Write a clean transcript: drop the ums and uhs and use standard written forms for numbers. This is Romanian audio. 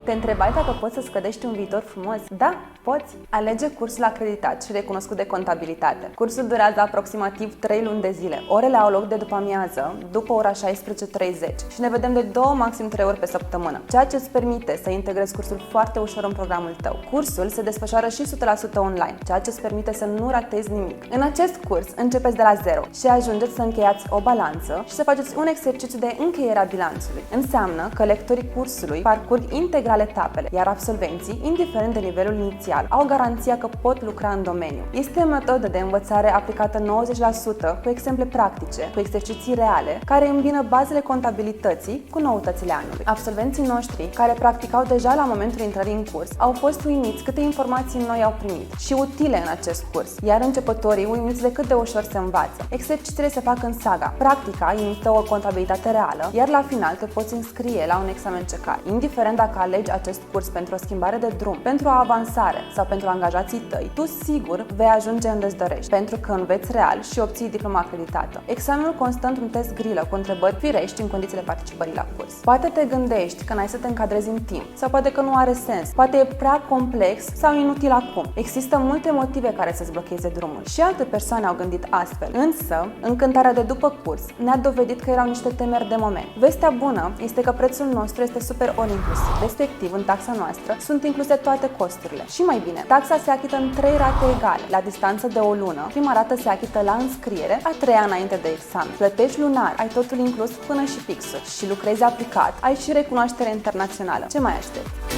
Te întrebai dacă poți să scădești un viitor frumos? Da, poți! Alege cursul acreditat și recunoscut de contabilitate. Cursul durează aproximativ 3 luni de zile. Orele au loc de după amiază, după ora 16:30 și ne vedem de 2, maxim 3 ori pe săptămână, ceea ce îți permite să integrezi cursul foarte ușor în programul tău. Cursul se desfășoară și 100% online, ceea ce îți permite să nu ratezi nimic. În acest curs începeți de la zero și ajungeți să încheiați o balanță și să faceți un exercițiu de încheiere a bilanțului. Înseamnă că lectorii cursului parcurg integral etapele, iar absolvenții, indiferent de nivelul inițial, au garanția că pot lucra în domeniu. Este o metodă de învățare aplicată 90% cu exemple practice, cu exerciții reale, care îmbină bazele contabilității cu noutățile anului. Absolvenții noștri, care practicau deja la momentul intrării în curs, au fost uimiți câte informații noi au primit și utile în acest curs, iar începătorii uimiți de cât de ușor se învață. Exercițiile se fac în saga. Practica imită o contabilitate reală, iar la final te poți înscrie la un examen CECAR. Indiferent dacă alegi acest curs pentru o schimbare de drum, pentru o avansare sau pentru angajații tăi, tu sigur vei ajunge unde îți dorești, pentru că înveți real și obții diploma acreditată. Examenul constă într-un test grilă cu întrebări firești în condițiile participării la curs. Poate te gândești că n-ai să te încadrezi în timp, sau poate că nu are sens, poate e prea complex sau inutil acum. Există multe motive care să-ți blocheze drumul și alte persoane au gândit astfel. Însă, încântarea de după curs ne-a dovedit că erau niște temeri de moment. Vestea bună este că prețul nostru este super all inclusiv, respectiv în taxa noastră sunt incluse toate costurile. Și mai bine, taxa se achită în 3 rate egale, la distanță de o lună. Prima rată se achită la înscriere, a 3-a înainte de examen. Plătești lunar, ai totul inclus până și fixuri și lucrezi aplicat, ai și recunoaștere internațională. Ce mai aștepți?